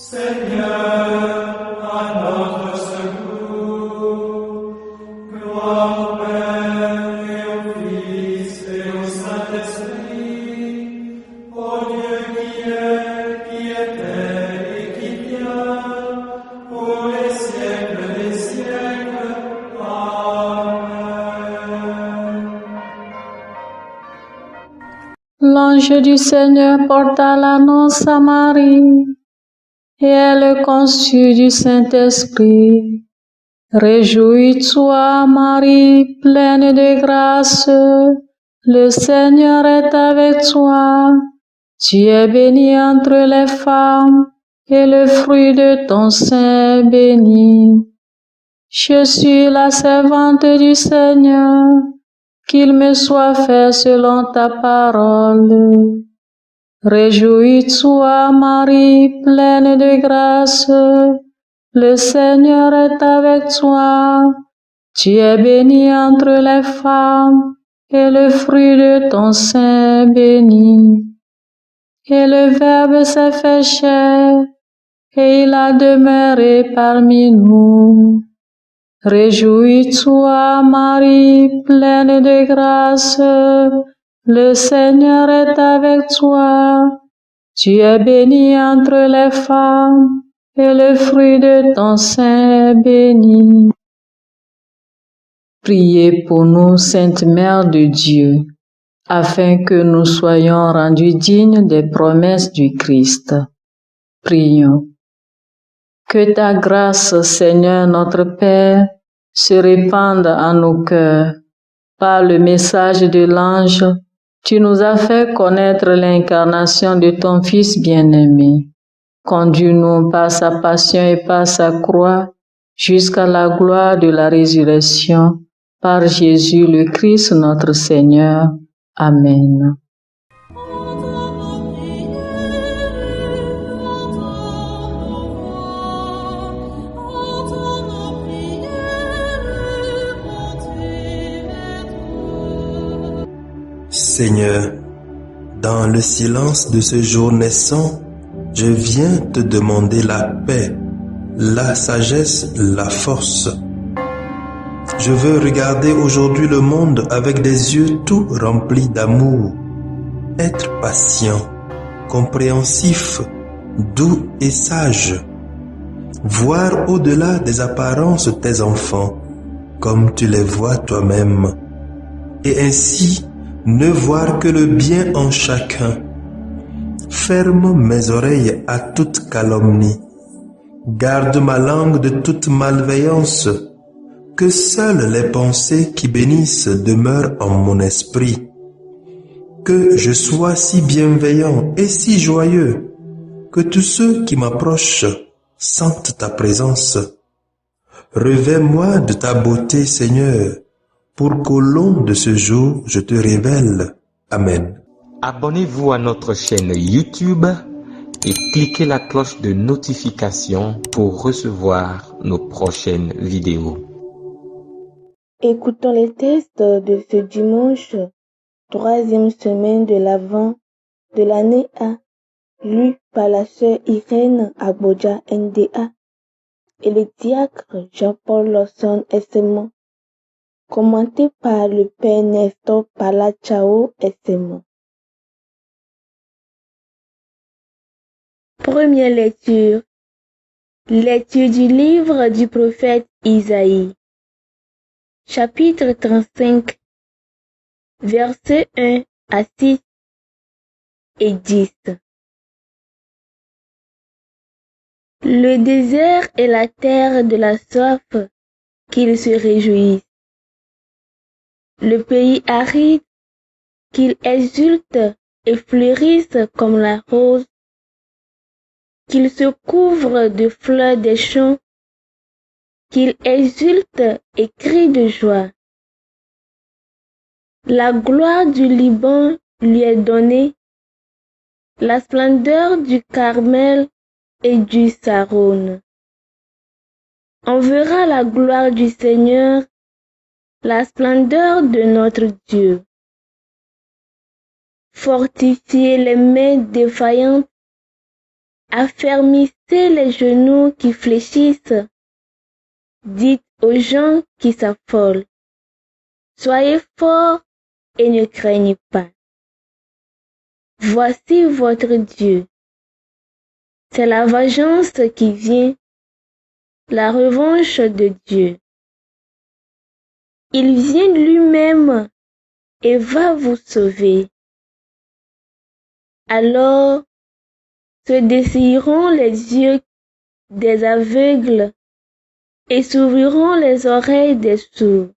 Seigneur, à notre secours. Gloire au Père et au Fils et au Saint-Esprit, au Dieu qui est, qui était et qui vient, pour les siècles des siècles. Amen. L'ange du Seigneur porta l'annonce à Marie, et elle conçut du Saint-Esprit. Réjouis-toi, Marie, pleine de grâce, le Seigneur est avec toi. Tu es bénie entre les femmes, et le fruit de ton sein est béni. Je suis la servante du Seigneur, qu'il me soit fait selon ta parole. Réjouis-toi, Marie, pleine de grâce, le Seigneur est avec toi. Tu es bénie entre les femmes, et le fruit de ton sein est béni. Et le Verbe s'est fait chair, et il a demeuré parmi nous. Réjouis-toi, Marie, pleine de grâce, le Seigneur est avec toi. Tu es bénie entre les femmes, et le fruit de ton sein est béni. Priez pour nous, Sainte Mère de Dieu, afin que nous soyons rendus dignes des promesses du Christ. Prions. Que ta grâce, Seigneur notre Père, se répande en nos cœurs. Par le message de l'ange, tu nous as fait connaître l'incarnation de ton Fils bien-aimé. Conduis-nous par sa passion et par sa croix jusqu'à la gloire de la résurrection. Par Jésus le Christ notre Seigneur. Amen. Seigneur, dans le silence de ce jour naissant, je viens te demander la paix, la sagesse, la force. Je veux regarder aujourd'hui le monde avec des yeux tout remplis d'amour, être patient, compréhensif, doux et sage, voir au-delà des apparences tes enfants, comme tu les vois toi-même, et ainsi ne voir que le bien en chacun. Ferme mes oreilles à toute calomnie. Garde ma langue de toute malveillance. Que seules les pensées qui bénissent demeurent en mon esprit. Que je sois si bienveillant et si joyeux que tous ceux qui m'approchent sentent ta présence. Revêts-moi de ta beauté, Seigneur, pour qu'au long de ce jour, je te révèle. Amen. Abonnez-vous à notre chaîne YouTube et cliquez la cloche de notification pour recevoir nos prochaines vidéos. Écoutons les textes de ce dimanche, 3e semaine de l'Avent de l'année A, lu par la sœur Irène Abodia NDA et le diacre Jean-Paul Lawson SMO, commenté par le père Nestor Palachao SMO. Première lecture. Lecture du livre du prophète Isaïe. Chapitre 35, versets 1 à 6 et 10. Le désert est la terre de la soif, qu'ils se réjouissent. Le pays aride, qu'ils exultent et fleurissent comme la rose, qu'ils se couvrent de fleurs des champs, qu'ils exultent et crient de joie. La gloire du Liban lui est donnée, la splendeur du Carmel et du Saron. On verra la gloire du Seigneur, la splendeur de notre Dieu. Fortifiez les mains défaillantes, Affermissez les genoux qui fléchissent. Dites aux gens qui s'affolent. Soyez forts et ne craignez pas. Voici votre Dieu. C'est la vengeance qui vient, la revanche de Dieu. Il vient lui-même et va vous sauver. Alors se dessilleront les yeux des aveugles et s'ouvriront les oreilles des sourds.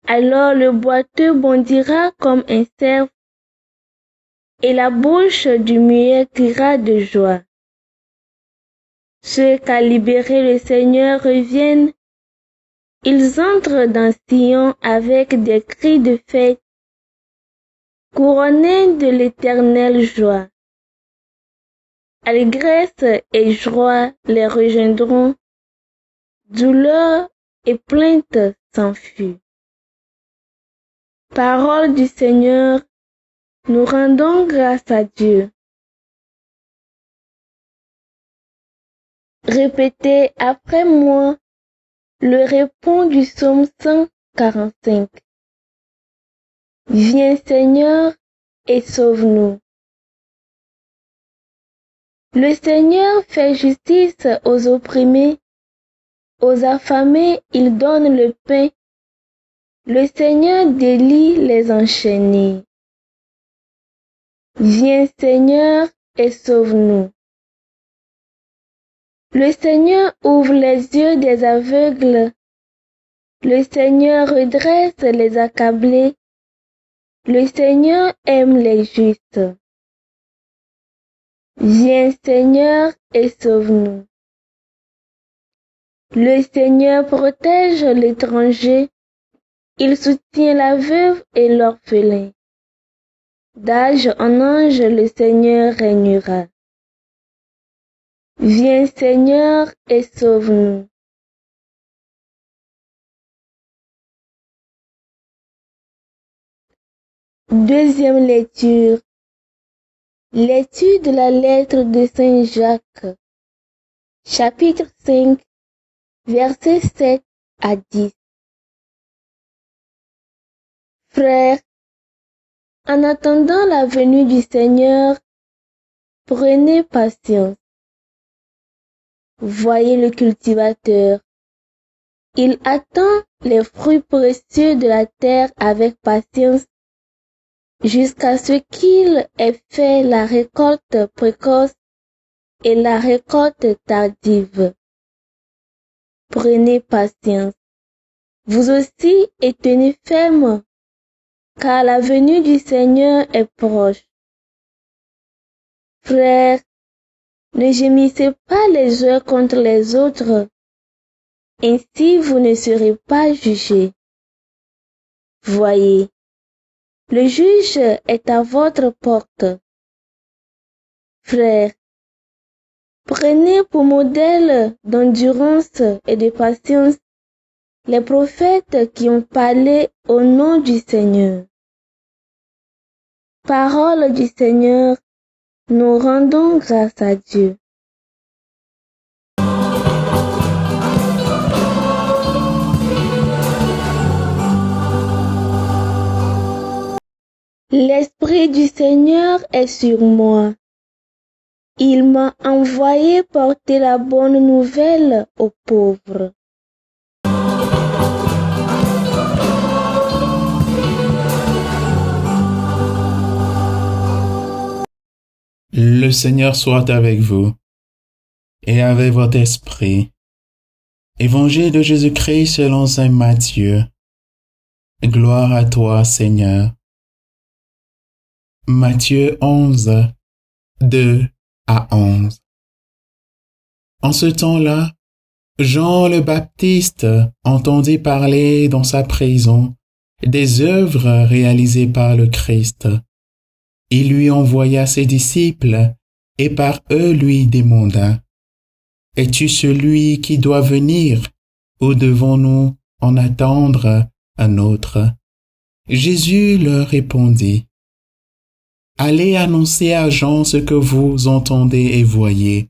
Alors le boiteux bondira comme un cerf et la bouche du muet criera de joie. Ceux qu'a libéré le Seigneur reviennent. Ils entrent dans Sion avec des cris de fête, couronnés de l'éternelle joie. Allégresse et joie les rejoindront, douleur et plainte s'enfuient. Parole du Seigneur, nous rendons grâce à Dieu. Répétez après moi le répond du psaume 145. Viens Seigneur et sauve-nous. Le Seigneur fait justice aux opprimés, aux affamés il donne le pain. Le Seigneur délie les enchaînés. Viens Seigneur et sauve-nous. Le Seigneur ouvre les yeux des aveugles. Le Seigneur redresse les accablés. Le Seigneur aime les justes. Viens Seigneur et sauve-nous. Le Seigneur protège l'étranger. Il soutient la veuve et l'orphelin. D'âge en âge le Seigneur régnera. Viens Seigneur et sauve-nous. Deuxième lecture. Lecture de la lettre de Saint Jacques, chapitre 5, versets 7 à 10. Frères, en attendant la venue du Seigneur, prenez patience. Voyez le cultivateur. Il attend les fruits précieux de la terre avec patience jusqu'à ce qu'il ait fait la récolte précoce et la récolte tardive. Prenez patience. Vous aussi et tenez ferme, car la venue du Seigneur est proche. Frères, ne gémissez pas les uns contre les autres, ainsi vous ne serez pas jugés. Voyez, le juge est à votre porte. Frères, prenez pour modèle d'endurance et de patience les prophètes qui ont parlé au nom du Seigneur. Parole du Seigneur, nous rendons grâce à Dieu. L'Esprit du Seigneur est sur moi. Il m'a envoyé porter la bonne nouvelle aux pauvres. Le Seigneur soit avec vous et avec votre esprit. Évangile de Jésus-Christ selon saint Matthieu. Gloire à toi, Seigneur. Matthieu 11, 2 à 11. En ce temps-là, Jean le Baptiste entendit parler dans sa prison des œuvres réalisées par le Christ. Il lui envoya ses disciples et par eux lui demanda: Es-tu celui qui doit venir ou devons-nous en attendre un autre? Jésus leur répondit: Allez annoncer à Jean ce que vous entendez et voyez.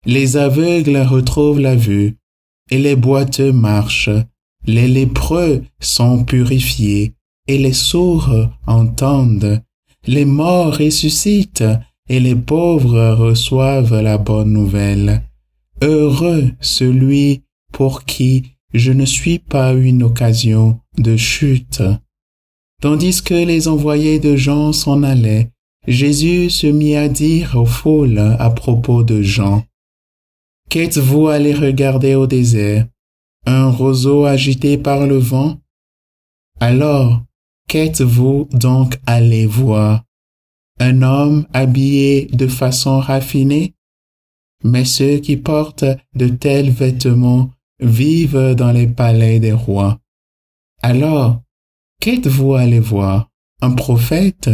Les aveugles retrouvent la vue, et les boiteux marchent. Les lépreux sont purifiés, et les sourds entendent. Les morts ressuscitent, et les pauvres reçoivent la bonne nouvelle. Heureux celui pour qui je ne suis pas une occasion de chute. Tandis que les envoyés de Jean s'en allaient, Jésus se mit à dire aux foules à propos de Jean. Qu'êtes-vous allés regarder au désert? Un roseau agité par le vent? Alors, qu'êtes-vous donc allés voir? Un homme habillé de façon raffinée? Mais ceux qui portent de tels vêtements vivent dans les palais des rois. Alors, qu'êtes-vous allés voir? Un prophète?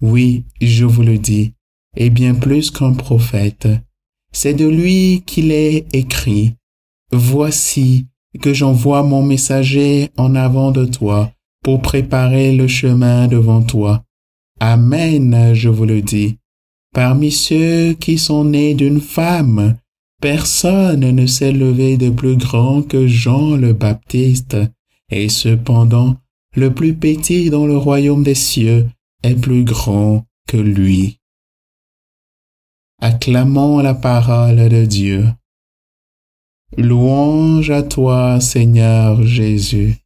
Oui, je vous le dis, et bien plus qu'un prophète. C'est de lui qu'il est écrit. Voici que j'envoie mon messager en avant de toi pour préparer le chemin devant toi. Amen, je vous le dis. Parmi ceux qui sont nés d'une femme, personne ne s'est levé de plus grand que Jean le Baptiste, et cependant, le plus petit dans le royaume des cieux est plus grand que lui. Acclamons la parole de Dieu. Louange à toi, Seigneur Jésus.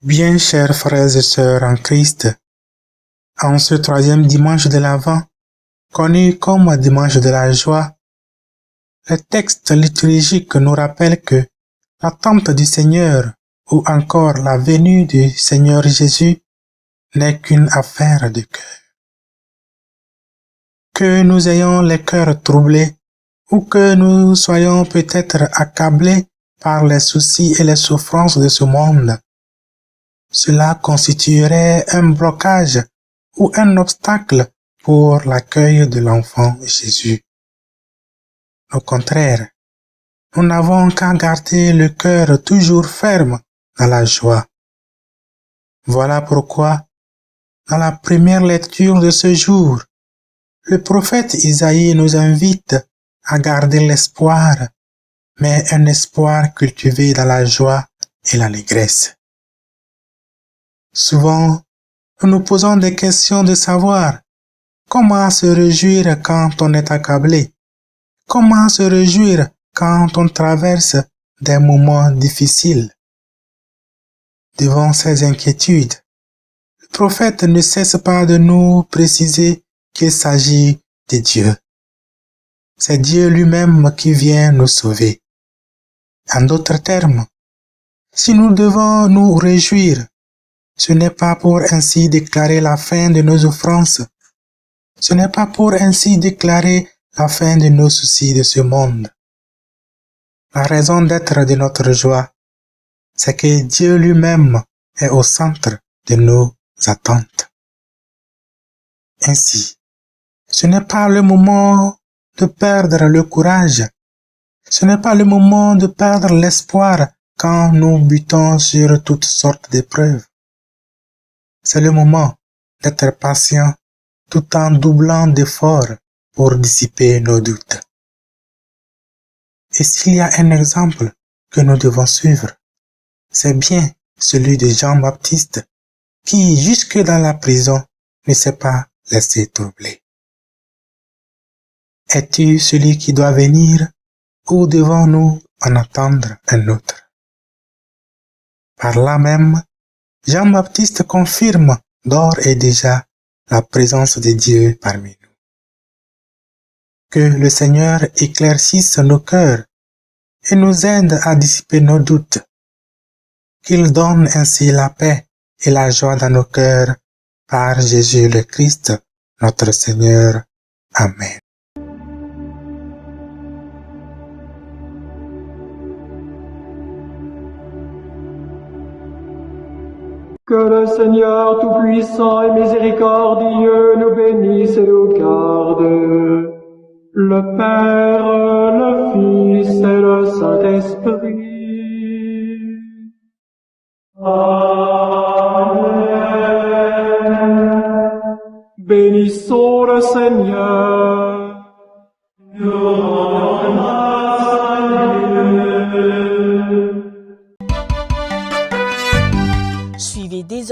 Bien chers frères et sœurs en Christ, en ce troisième dimanche de l'Avent, connu comme dimanche de la joie, le texte liturgique nous rappelle que l'attente du Seigneur ou encore la venue du Seigneur Jésus n'est qu'une affaire de cœur. Que nous ayons les cœurs troublés ou que nous soyons peut-être accablés par les soucis et les souffrances de ce monde, cela constituerait un blocage ou un obstacle pour l'accueil de l'enfant Jésus. Au contraire, nous n'avons qu'à garder le cœur toujours ferme dans la joie. Voilà pourquoi, dans la première lecture de ce jour, le prophète Isaïe nous invite à garder l'espoir, mais un espoir cultivé dans la joie et l'allégresse. Souvent, nous nous posons des questions de savoir comment se réjouir quand on est accablé, comment se réjouir quand on traverse des moments difficiles. Devant ces inquiétudes, le prophète ne cesse pas de nous préciser qu'il s'agit de Dieu. C'est Dieu lui-même qui vient nous sauver. En d'autres termes, si nous devons nous réjouir, ce n'est pas pour ainsi déclarer la fin de nos souffrances, ce n'est pas pour ainsi déclarer la fin de nos soucis de ce monde. La raison d'être de notre joie, c'est que Dieu lui-même est au centre de nos attentes. Ainsi, ce n'est pas le moment de perdre le courage, ce n'est pas le moment de perdre l'espoir quand nous butons sur toutes sortes d'épreuves. C'est le moment d'être patient tout en doublant d'efforts pour dissiper nos doutes. Et s'il y a un exemple que nous devons suivre, c'est bien celui de Jean-Baptiste, qui, jusque dans la prison, ne s'est pas laissé troubler. Es-tu celui qui doit venir, ou devons-nous en attendre un autre? Par là même, Jean-Baptiste confirme d'ores et déjà la présence de Dieu parmi nous. Que le Seigneur éclaircisse nos cœurs et nous aide à dissiper nos doutes. Qu'il donne ainsi la paix et la joie dans nos cœurs par Jésus le Christ, notre Seigneur. Amen. Que le Seigneur Tout-Puissant et Miséricordieux nous bénisse et nous garde, le Père, le Fils et le Saint-Esprit.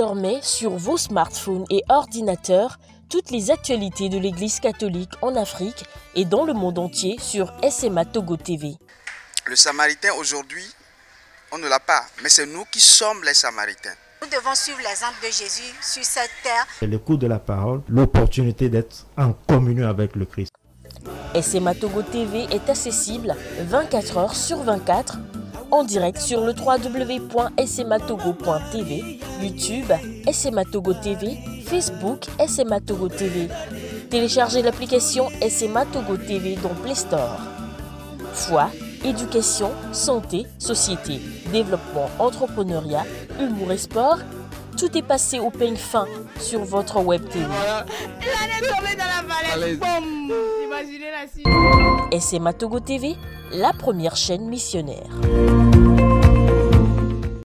désormais sur vos smartphones et ordinateurs toutes les actualités de l'Église catholique en Afrique et dans le monde entier sur SMA Togo TV. Le Samaritain aujourd'hui, on ne l'a pas, mais c'est nous qui sommes les Samaritains. Nous devons suivre l'exemple de Jésus sur cette terre. C'est l'écoute de la parole, l'opportunité d'être en communion avec le Christ. SMA Togo TV est accessible 24 heures sur 24 en direct sur le www.smatogo.tv, YouTube, SMA Togo TV, Facebook, SMA Togo TV. Téléchargez l'application SMA Togo TV dans Play Store. Foi, éducation, santé, société, développement, entrepreneuriat, humour et sport, tout est passé au peigne fin sur votre web TV. Il allait tomber dans la vallée. Boum. Imaginez la suite. SMA Togo TV, la première chaîne missionnaire.